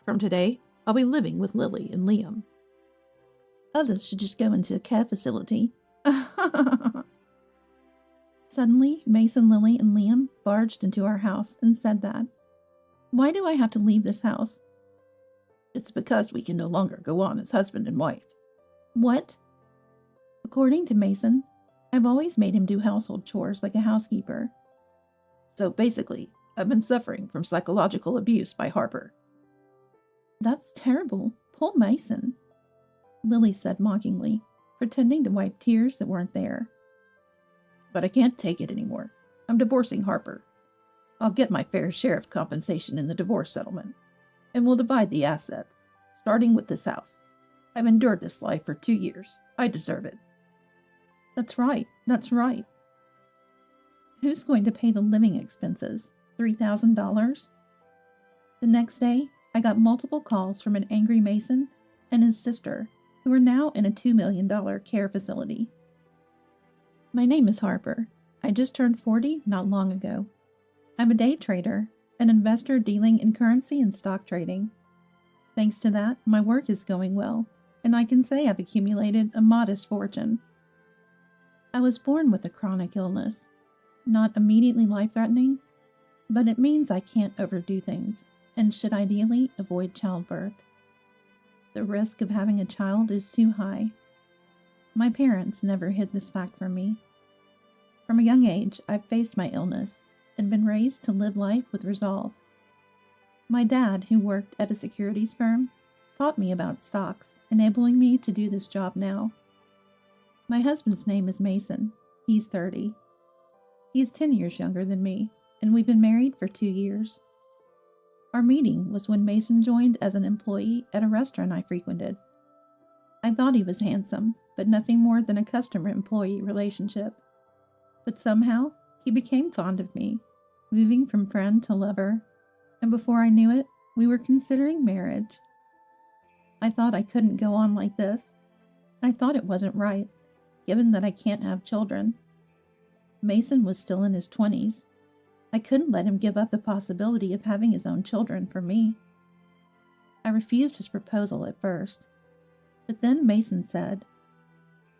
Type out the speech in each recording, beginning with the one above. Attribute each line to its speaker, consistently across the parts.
Speaker 1: From today, I'll be living with Lily and Liam.
Speaker 2: Others should just go into a care facility. Suddenly, Mason, Lily, and Liam barged into our house and said that. Why do I have to leave this house?
Speaker 1: It's because we can no longer go on as husband and wife.
Speaker 2: What? According to Mason, I've always made him do household chores like a housekeeper.
Speaker 1: So basically, I've been suffering from psychological abuse by Harper.
Speaker 2: That's terrible. Poor Mason, Lily said mockingly, pretending to wipe tears that weren't there.
Speaker 1: But I can't take it anymore. I'm divorcing Harper. I'll get my fair share of compensation in the divorce settlement, and we'll divide the assets, starting with this house. I've endured this life for 2 years. I deserve it.
Speaker 2: That's right. Who's going to pay the living expenses? $3,000? The next day, I got multiple calls from an angry Mason and his sister, who are now in a $2 million care facility. My name is Harper. I just turned 40 not long ago. I'm a day trader, an investor dealing in currency and stock trading. Thanks to that, my work is going well, and I can say I've accumulated a modest fortune. I was born with a chronic illness, not immediately life-threatening, but it means I can't overdo things and should ideally avoid childbirth. The risk of having a child is too high. My parents never hid this fact from me. From a young age, I've faced my illness and been raised to live life with resolve. My dad, who worked at a securities firm, taught me about stocks, enabling me to do this job now. My husband's name is Mason. He's 30. He's 10 years younger than me, and we've been married for 2 years. Our meeting was when Mason joined as an employee at a restaurant I frequented. I thought he was handsome, but nothing more than a customer-employee relationship. But somehow, he became fond of me, moving from friend to lover, and before I knew it, we were considering marriage. I thought I couldn't go on like this. I thought it wasn't right, given that I can't have children. Mason was still in his 20s. I couldn't let him give up the possibility of having his own children for me. I refused his proposal at first, but then Mason said,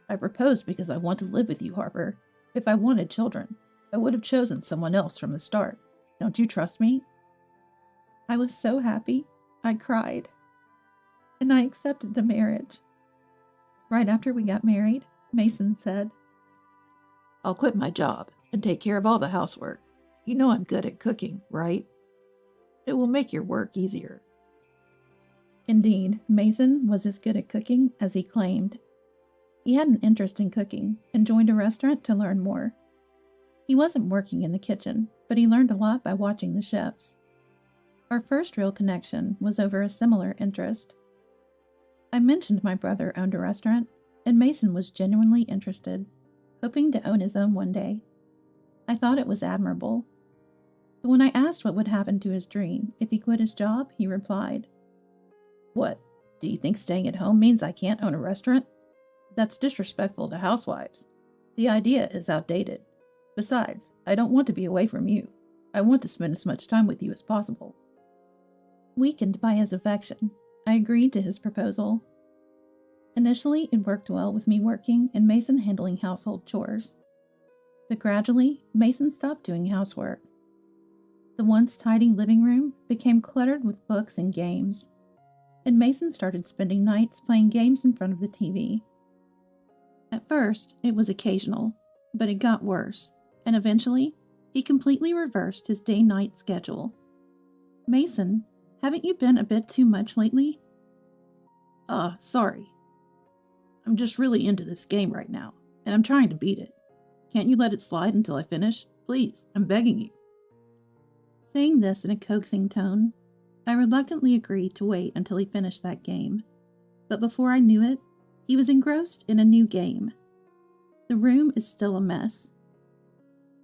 Speaker 1: I proposed because I want to live with you, Harper. If I wanted children, I would have chosen someone else from the start. Don't you trust me?
Speaker 2: I was so happy, I cried, and I accepted the marriage. Right after we got married, Mason said,
Speaker 1: I'll quit my job and take care of all the housework. You know I'm good at cooking, right? It will make your work easier.
Speaker 2: Indeed, Mason was as good at cooking as he claimed. He had an interest in cooking and joined a restaurant to learn more. He wasn't working in the kitchen, but he learned a lot by watching the chefs. Our first real connection was over a similar interest. I mentioned my brother owned a restaurant, and Mason was genuinely interested, hoping to own his own one day. I thought it was admirable. But when I asked what would happen to his dream if he quit his job, he replied,
Speaker 1: What, do you think staying at home means I can't own a restaurant? That's disrespectful to housewives. The idea is outdated. Besides, I don't want to be away from you. I want to spend as much time with you as possible.
Speaker 2: Weakened by his affection, I agreed to his proposal. Initially, it worked well with me working and Mason handling household chores. But gradually, Mason stopped doing housework. The once tidy living room became cluttered with books and games, and Mason started spending nights playing games in front of the TV. At first, it was occasional, but it got worse, and eventually, he completely reversed his day-night schedule. Mason, haven't you been a bit too much lately?
Speaker 1: Sorry. I'm just really into this game right now, and I'm trying to beat it. Can't you let it slide until I finish? Please, I'm begging you.
Speaker 2: Saying this in a coaxing tone, I reluctantly agreed to wait until he finished that game. But before I knew it, he was engrossed in a new game. The room is still a mess.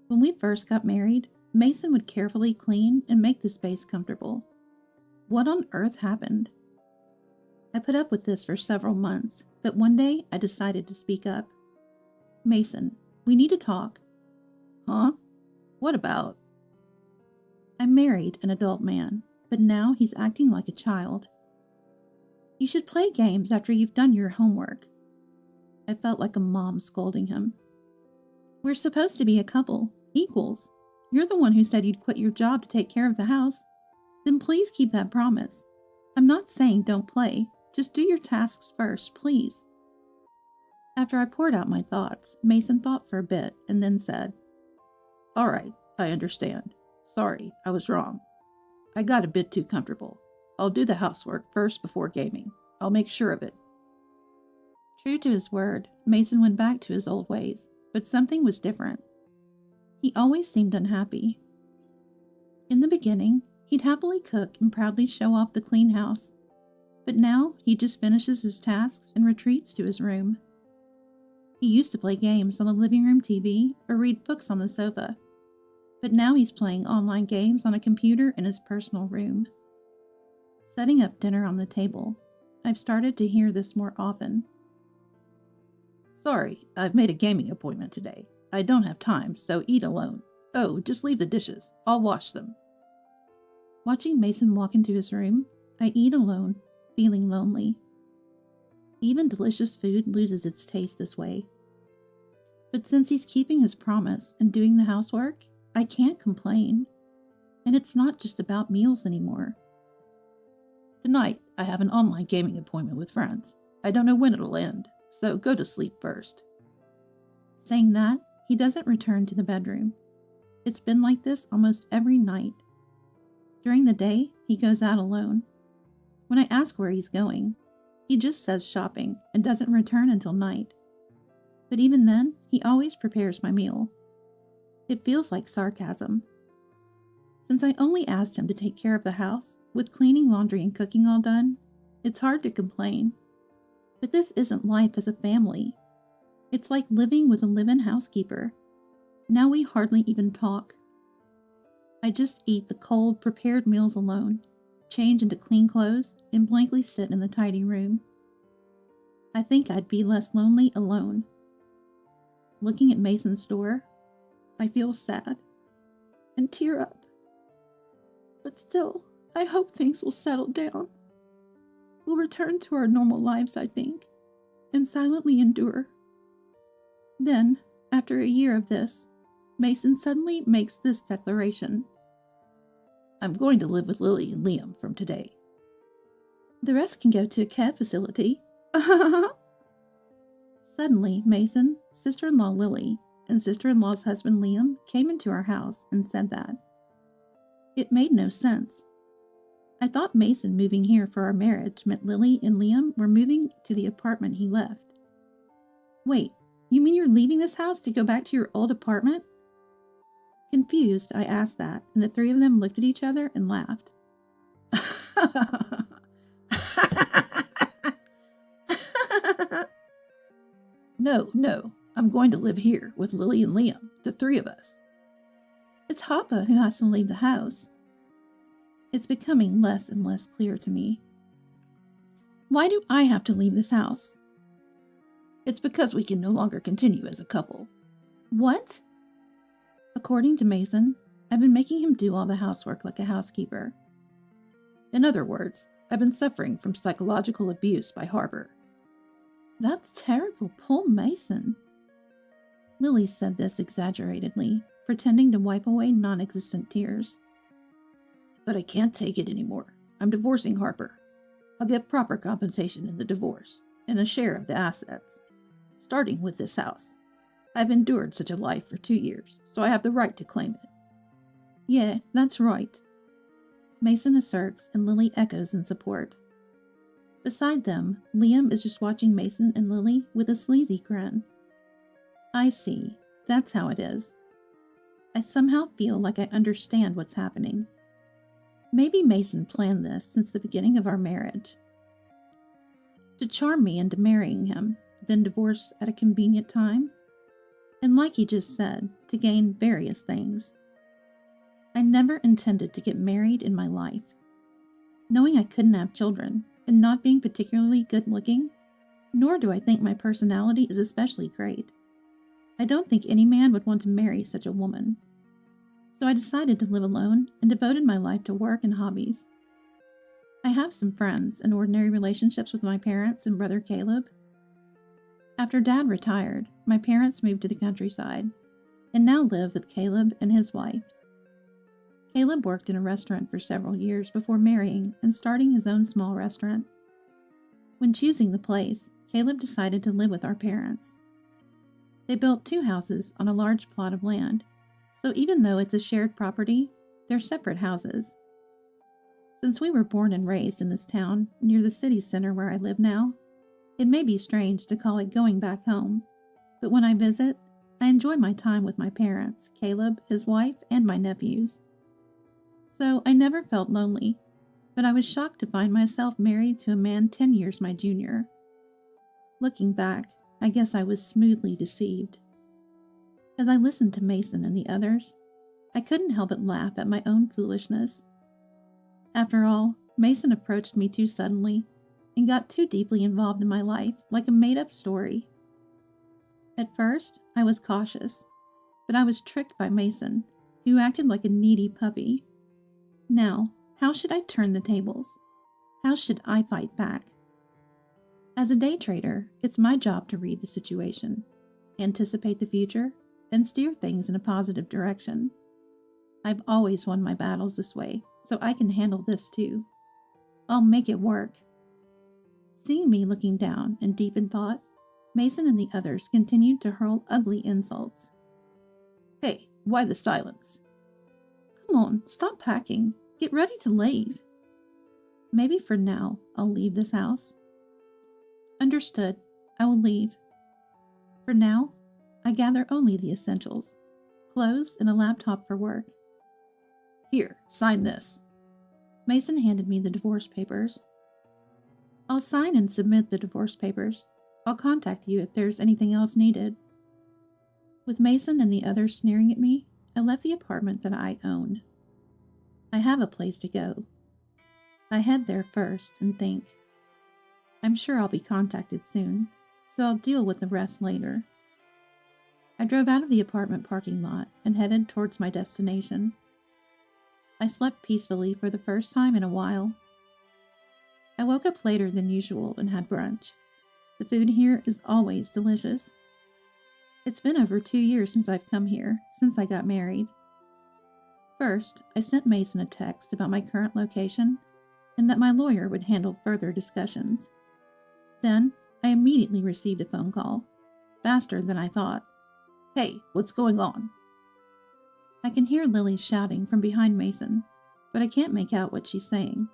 Speaker 2: When we first got married, Mason would carefully clean and make the space comfortable. What on earth happened? I put up with this for several months, but one day I decided to speak up. Mason, we need to talk.
Speaker 1: Huh? What about?
Speaker 2: I'm married, an adult man, but now he's acting like a child. You should play games after you've done your homework. I felt like a mom scolding him. We're supposed to be a couple, equals. You're the one who said you'd quit your job to take care of the house. Then please keep that promise. I'm not saying don't play. Just do your tasks first, please. After I poured out my thoughts, Mason thought for a bit and then said, All right, I understand. Sorry, I was wrong. I got a bit too comfortable. I'll do the housework first before gaming. I'll make sure of it. True to his word, Mason went back to his old ways, but something was different. He always seemed unhappy. In the beginning, he'd happily cook and proudly show off the clean house, but now he just finishes his tasks and retreats to his room. He used to play games on the living room TV or read books on the sofa, but now he's playing online games on a computer in his personal room. Setting up dinner on the table, I've started to hear this more often. Sorry, I've made a gaming appointment today. I don't have time, so eat alone. Oh, just leave the dishes. I'll wash them. Watching Mason walk into his room, I eat alone, feeling lonely. Even delicious food loses its taste this way. But since he's keeping his promise and doing the housework, I can't complain. And it's not just about meals anymore. Tonight, I have an online gaming appointment with friends. I don't know when it'll end, so go to sleep first. Saying that, he doesn't return to the bedroom. It's been like this almost every night. During the day, he goes out alone. When I ask where he's going, he just says shopping and doesn't return until night. But even then, he always prepares my meal. It feels like sarcasm. Since I only asked him to take care of the house, with cleaning, laundry, and cooking all done, it's hard to complain. But this isn't life as a family. It's like living with a live-in housekeeper. Now we hardly even talk. I just eat the cold, prepared meals alone, change into clean clothes, and blankly sit in the tidy room. I think I'd be less lonely alone. Looking at Mason's door, I feel sad and tear up. But still, I hope things will settle down. We'll return to our normal lives, I think, and silently endure. Then, after a year of this, Mason suddenly makes this declaration. I'm going to live with Lily and Liam from today. The rest can go to a care facility. Suddenly, Mason, sister-in-law Lily, and sister-in-law's husband Liam came into our house and said that. It made no sense. I thought Mason moving here for our marriage meant Lily and Liam were moving to the apartment he left. Wait, you mean you're leaving this house to go back to your old apartment? Confused, I asked that, and the three of them looked at each other and laughed. No, I'm going to live here with Lily and Liam, the three of us. It's Papa who has to leave the house. It's becoming less and less clear to me. Why do I have to leave this house? It's because we can no longer continue as a couple. What? According to Mason, I've been making him do all the housework like a housekeeper. In other words, I've been suffering from psychological abuse by Harper. That's terrible, poor Mason. Lily said this exaggeratedly, pretending to wipe away non-existent tears. But I can't take it anymore. I'm divorcing Harper. I'll get proper compensation in the divorce, and a share of the assets. Starting with this house. I've endured such a life for 2 years, so I have the right to claim it. Yeah, that's right. Mason asserts, and Lily echoes in support. Beside them, Liam is just watching Mason and Lily with a sleazy grin. I see. That's how it is. I somehow feel like I understand what's happening. Maybe Mason planned this since the beginning of our marriage. To charm me into marrying him, then divorce at a convenient time. And like he just said, to gain various things. I never intended to get married in my life. Knowing I couldn't have children, and not being particularly good looking, nor do I think my personality is especially great. I don't think any man would want to marry such a woman. So I decided to live alone and devoted my life to work and hobbies, I have some friends and ordinary relationships with my parents and brother Caleb. After Dad retired, my parents moved to the countryside and now live with Caleb and his wife. Caleb worked in a restaurant for several years before marrying and starting his own small restaurant. When choosing the place, Caleb decided to live with our parents. They built 2 houses on a large plot of land, so even though it's a shared property, they're separate houses. Since we were born and raised in this town, near the city center where I live now, it may be strange to call it going back home, but when I visit, I enjoy my time with my parents, Caleb, his wife, and my nephews. So I never felt lonely, but I was shocked to find myself married to a man 10 years my junior. Looking back, I guess I was smoothly deceived. As I listened to Mason and the others, I couldn't help but laugh at my own foolishness. After all, Mason approached me too suddenly and got too deeply involved in my life, like a made-up story. At first, I was cautious, but I was tricked by Mason, who acted like a needy puppy. Now, how should I turn the tables? How should I fight back? As a day trader, it's my job to read the situation, anticipate the future, and steer things in a positive direction. I've always won my battles this way, so I can handle this too. I'll make it work. Seeing me looking down and deep in thought, Mason and the others continued to hurl ugly insults.
Speaker 1: Hey, why the silence?
Speaker 2: Come on, stop packing. Get ready to leave. Maybe for now, I'll leave this house. Understood. I will leave. For now, I gather only the essentials. Clothes and a laptop for work.
Speaker 1: Here, sign this.
Speaker 2: Mason handed me the divorce papers. I'll sign and submit the divorce papers. I'll contact you if there's anything else needed. With Mason and the others sneering at me, I left the apartment that I own. I have a place to go. I head there first and think. I'm sure I'll be contacted soon, so I'll deal with the rest later. I drove out of the apartment parking lot and headed towards my destination. I slept peacefully for the first time in a while. I woke up later than usual and had brunch. The food here is always delicious. It's been over 2 years since I've come here, since I got married. First, I sent Mason a text about my current location and that my lawyer would handle further discussions. Then, I immediately received a phone call, faster than I thought.
Speaker 1: Hey, what's going on?
Speaker 2: I can hear Lily shouting from behind Mason, but I can't make out what she's saying.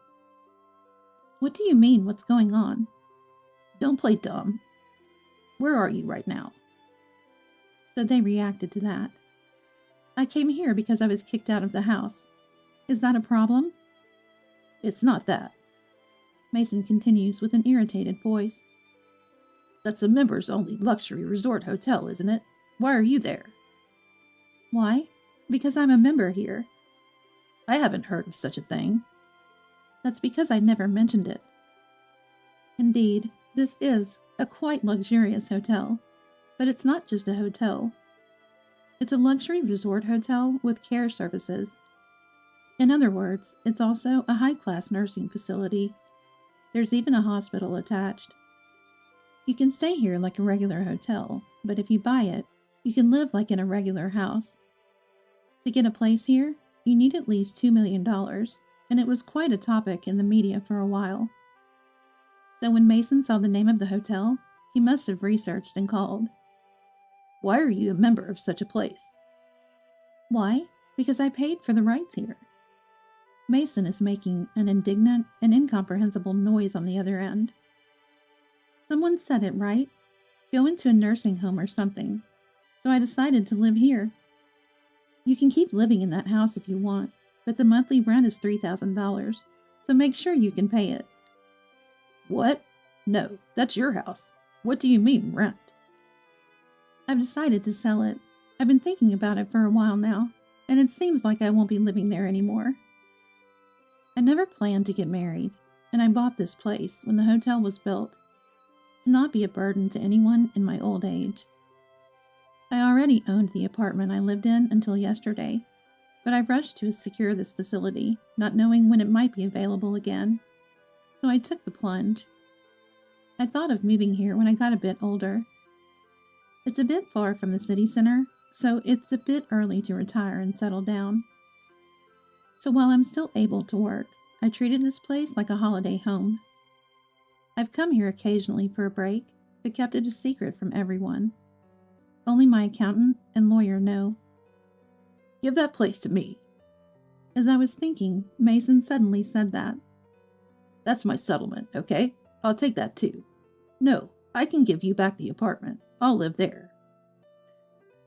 Speaker 2: What do you mean, what's going on?
Speaker 1: Don't play dumb. Where are you right now?
Speaker 2: So they reacted to that. I came here because I was kicked out of the house. Is that a problem?
Speaker 1: It's not that.
Speaker 2: Mason continues with an irritated voice.
Speaker 1: That's a members-only luxury resort hotel, isn't it? Why are you there?
Speaker 2: Why? Because I'm a member here.
Speaker 1: I haven't heard of such a thing.
Speaker 2: That's because I never mentioned it. Indeed, this is a quite luxurious hotel, but it's not just a hotel. It's a luxury resort hotel with care services. In other words, it's also a high-class nursing facility. There's even a hospital attached. You can stay here like a regular hotel, but if you buy it, you can live like in a regular house. To get a place here, you need at least $2 million, and it was quite a topic in the media for a while. So when Mason saw the name of the hotel, he must have researched and called.
Speaker 1: Why are you a member of such a place?
Speaker 2: Why? Because I paid for the rights here. Mason is making an indignant and incomprehensible noise on the other end. Someone said it, right? Go into a nursing home or something. So I decided to live here. You can keep living in that house if you want, but the monthly rent is $3,000, so make sure you can pay it.
Speaker 1: What? No, that's your house. What do you mean, rent?
Speaker 2: I've decided to sell it. I've been thinking about it for a while now, and it seems like I won't be living there anymore. I never planned to get married, and I bought this place when the hotel was built, to not be a burden to anyone in my old age. I already owned the apartment I lived in until yesterday, but I rushed to secure this facility, not knowing when it might be available again. so I took the plunge. I thought of moving here when I got a bit older. It's a bit far from the city center, so it's a bit early to retire and settle down. So while I'm still able to work, I treated this place like a holiday home. I've come here occasionally for a break, but kept it a secret from everyone. Only my accountant and lawyer know.
Speaker 1: Give that place to me.
Speaker 2: As I was thinking, Mason suddenly said that.
Speaker 1: That's my settlement, okay? I'll take that too. No, I can give you back the apartment. I'll live there.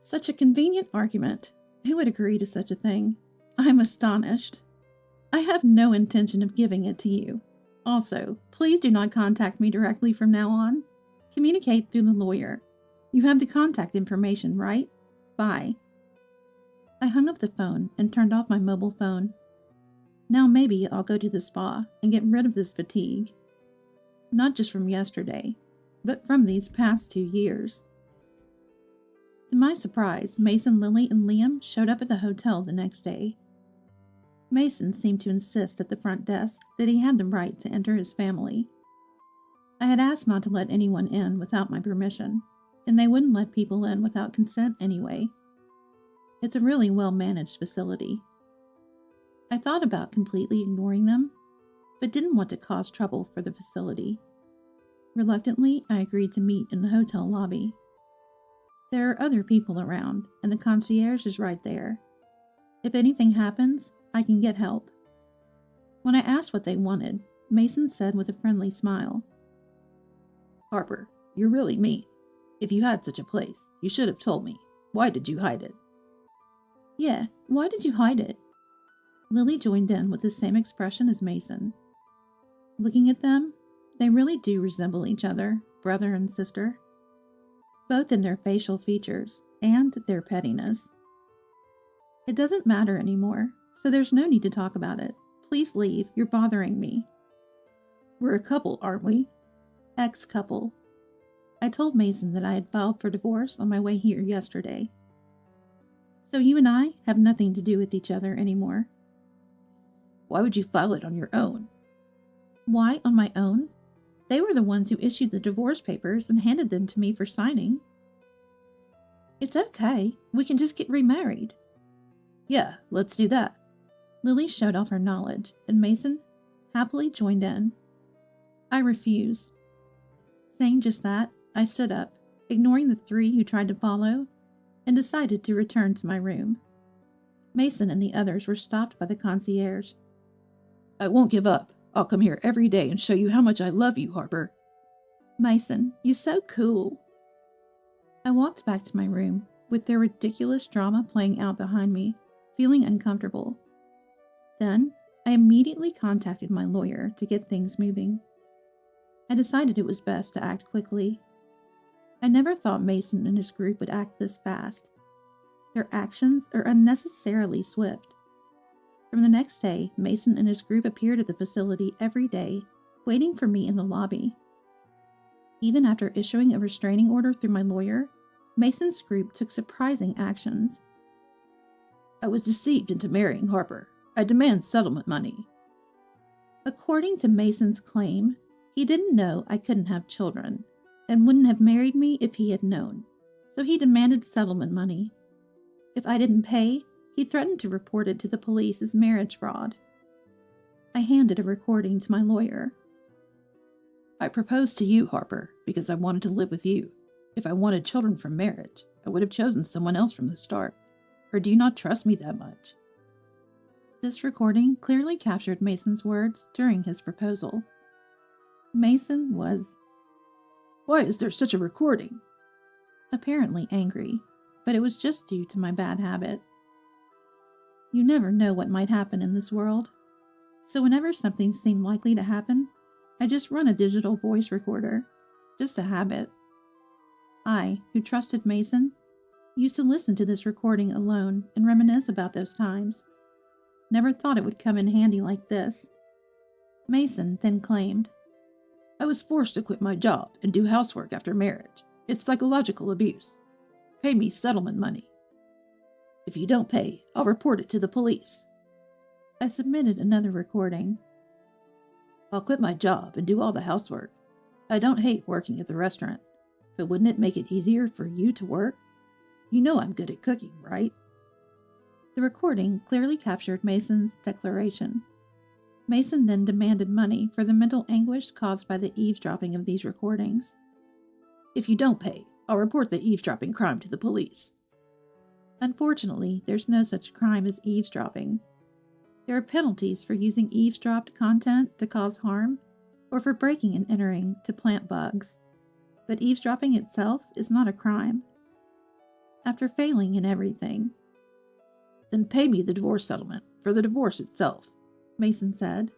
Speaker 2: Such a convenient argument. Who would agree to such a thing? I'm astonished. I have no intention of giving it to you. Also, please do not contact me directly from now on. Communicate through the lawyer. You have the contact information, right? Bye. I hung up the phone and turned off my mobile phone. Now maybe I'll go to the spa and get rid of this fatigue. Not just from yesterday, but from these past 2 years. To my surprise, Mason, Lily, and Liam showed up at the hotel the next day. Mason seemed to insist at the front desk that he had the right to enter his family. I had asked not to let anyone in without my permission, and they wouldn't let people in without consent anyway. It's a really well-managed facility. I thought about completely ignoring them, but didn't want to cause trouble for the facility. Reluctantly, I agreed to meet in the hotel lobby. There are other people around, and the concierge is right there. If anything happens, I can get help. When I asked what they wanted, Mason said with a friendly smile,
Speaker 1: Harper, you're really mean. If you had such a place, you should have told me. Why did you hide it?
Speaker 2: Yeah, why did you hide it? Lily joined in with the same expression as Mason. Looking at them, they really do resemble each other, brother and sister, both in their facial features and their pettiness. It doesn't matter anymore, so there's no need to talk about it. Please leave, you're bothering me.
Speaker 1: We're a couple, aren't we?
Speaker 2: Ex-couple. I told Mason that I had filed for divorce on my way here yesterday. So you and I have nothing to do with each other anymore.
Speaker 1: Why would you file it on your own?
Speaker 2: Why on my own? They were the ones who issued the divorce papers and handed them to me for signing. It's okay. We can just get remarried.
Speaker 1: Yeah, let's do that.
Speaker 2: Lily showed off her knowledge, and Mason happily joined in. I refused. Saying just that, I stood up, ignoring the 3 who tried to follow, and decided to return to my room. Mason and the others were stopped by the concierge.
Speaker 1: I won't give up. I'll come here every day and show you how much I love you, Harper.
Speaker 2: Mason, you're so cool. I walked back to my room, with their ridiculous drama playing out behind me, feeling uncomfortable. Then, I immediately contacted my lawyer to get things moving. I decided it was best to act quickly. I never thought Mason and his group would act this fast. Their actions are unnecessarily swift. From the next day, Mason and his group appeared at the facility every day, waiting for me in the lobby. Even after issuing a restraining order through my lawyer, Mason's group took surprising actions.
Speaker 1: I was deceived into marrying Harper. I demand settlement money.
Speaker 2: According to Mason's claim, he didn't know I couldn't have children, and wouldn't have married me if he had known, so he demanded settlement money. If I didn't pay, he threatened to report it to the police as marriage fraud. I handed a recording to my lawyer.
Speaker 1: I proposed to you, Harper, because I wanted to live with you. If I wanted children from marriage, I would have chosen someone else from the start. Or do you not trust me that much?
Speaker 2: This recording clearly captured Mason's words during his proposal. Mason was,
Speaker 1: Why is there such a recording?
Speaker 2: Apparently angry, but it was just due to my bad habit. You never know what might happen in this world. So whenever something seemed likely to happen, I just run a digital voice recorder. Just a habit. I, who trusted Mason, used to listen to this recording alone and reminisce about those times. Never thought it would come in handy like this. Mason then claimed,
Speaker 1: I was forced to quit my job and do housework after marriage. It's psychological abuse. Pay me settlement money. If you don't pay, I'll report it to the police.
Speaker 2: I submitted another recording.
Speaker 1: I'll quit my job and do all the housework. I don't hate working at the restaurant, but wouldn't it make it easier for you to work? You know I'm good at cooking, right?"
Speaker 2: The recording clearly captured Mason's declaration. Mason then demanded money for the mental anguish caused by the eavesdropping of these recordings.
Speaker 1: "If you don't pay, I'll report the eavesdropping crime to the police."
Speaker 2: Unfortunately, there's no such crime as eavesdropping. There are penalties for using eavesdropped content to cause harm, or for breaking and entering to plant bugs. But eavesdropping itself is not a crime. After failing in everything,
Speaker 1: "Then pay me the divorce settlement for the divorce itself,"
Speaker 2: Mason said.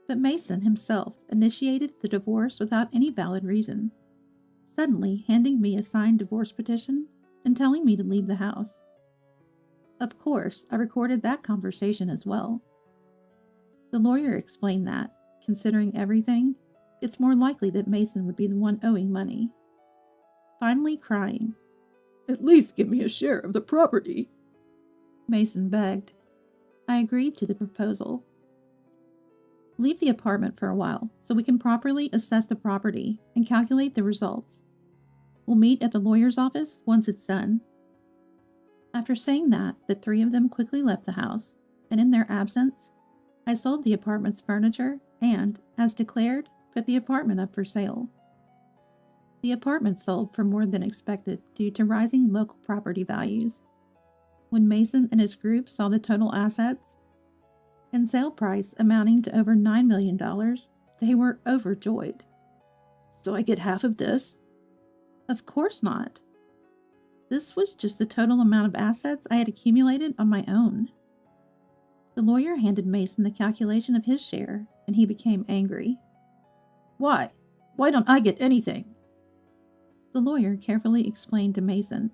Speaker 2: But Mason himself initiated the divorce without any valid reason, suddenly handing me a signed divorce petition and telling me to leave the house. Of course, I recorded that conversation as well. The lawyer explained that, considering everything, it's more likely that Mason would be the one owing money. Finally crying,
Speaker 1: "At least give me a share of the property,"
Speaker 2: Mason begged. I agreed to the proposal. "Leave the apartment for a while so we can properly assess the property and calculate the results. We'll meet at the lawyer's office once it's done." After saying that, the three of them quickly left the house, and in their absence, I sold the apartment's furniture and, as declared, put the apartment up for sale. The apartment sold for more than expected due to rising local property values. When Mason and his group saw the total assets and sale price amounting to over $9 million, they were overjoyed.
Speaker 1: "So I get half of this?"
Speaker 2: Of course not. This was just the total amount of assets I had accumulated on my own. The lawyer handed Mason the calculation of his share, and he became angry.
Speaker 1: "Why? Why don't I get anything?"
Speaker 2: The lawyer carefully explained to Mason.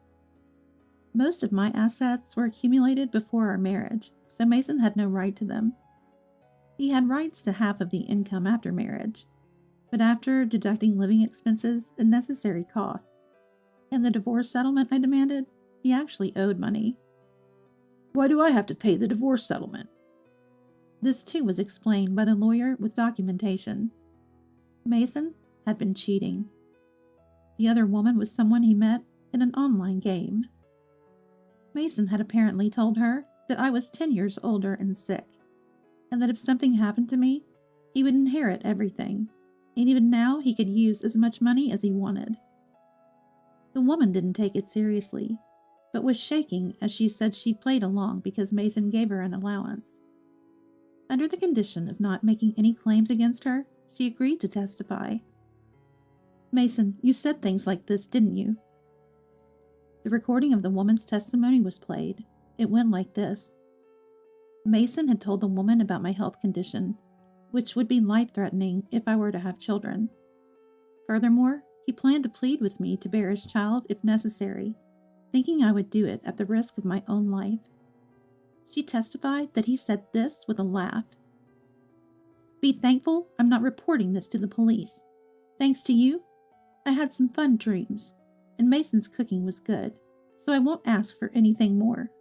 Speaker 2: Most of my assets were accumulated before our marriage, so Mason had no right to them. He had rights to half of the income after marriage, but after deducting living expenses and necessary costs, and the divorce settlement I demanded, he actually owed money.
Speaker 1: "Why do I have to pay the divorce settlement?"
Speaker 2: This too was explained by the lawyer with documentation. Mason had been cheating. The other woman was someone he met in an online game. Mason had apparently told her that I was 10 years older and sick, and that if something happened to me, he would inherit everything, and even now he could use as much money as he wanted. The woman didn't take it seriously, but was shaking as she said she'd played along because Mason gave her an allowance. Under the condition of not making any claims against her, she agreed to testify. "Mason, you said things like this, didn't you?" The recording of the woman's testimony was played. It went like this. Mason had told the woman about my health condition, which would be life-threatening if I were to have children. Furthermore, he planned to plead with me to bear his child if necessary, thinking I would do it at the risk of my own life. She testified that he said this with a laugh. "Be thankful I'm not reporting this to the police. Thanks to you, I had some fun dreams, and Mason's cooking was good, so I won't ask for anything more."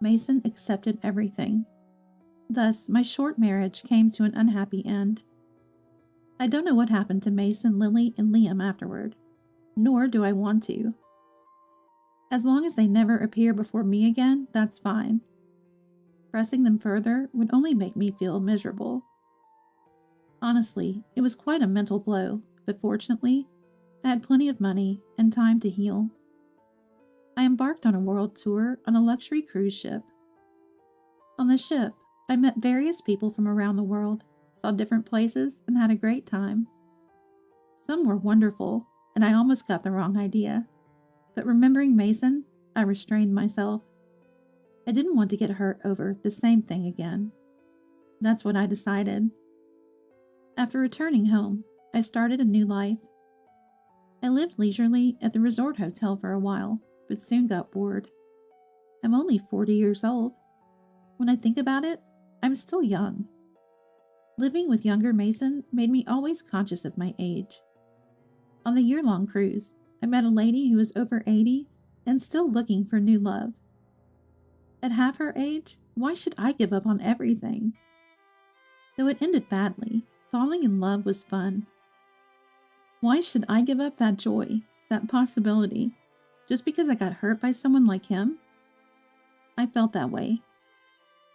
Speaker 2: Mason accepted everything. Thus, my short marriage came to an unhappy end. I don't know what happened to Mason, Lily, and Liam afterward, nor do I want to. As long as they never appear before me again, that's fine. Pressing them further would only make me feel miserable. Honestly, it was quite a mental blow, but fortunately, I had plenty of money and time to heal. I embarked on a world tour on a luxury cruise ship. On the ship, I met various people from around the world, saw different places, and had a great time. Some were wonderful, and I almost got the wrong idea. But remembering Mason, I restrained myself. I didn't want to get hurt over the same thing again. That's what I decided. After returning home, I started a new life. I lived leisurely at the resort hotel for a while, but soon got bored. I'm only 40 years old. When I think about it, I'm still young. Living with younger Mason made me always conscious of my age. On the year-long cruise, I met a lady who was over 80 and still looking for new love. At half her age, why should I give up on everything? Though it ended badly, falling in love was fun. Why should I give up that joy, that possibility, just because I got hurt by someone like him? I felt that way.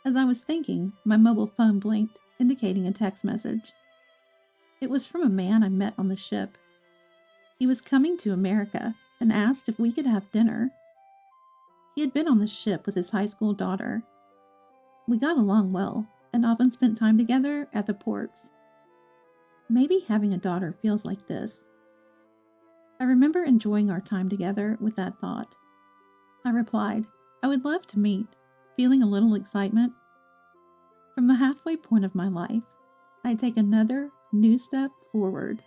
Speaker 2: As I was thinking, my mobile phone blinked, indicating a text message. It was from a man I met on the ship. He was coming to America and asked if we could have dinner. He had been on the ship with his high school daughter. We got along well and often spent time together at the ports. Maybe having a daughter feels like this. I remember enjoying our time together with that thought. I replied, I would love to meet, feeling a little excitement. From the halfway point of my life, I take another new step forward.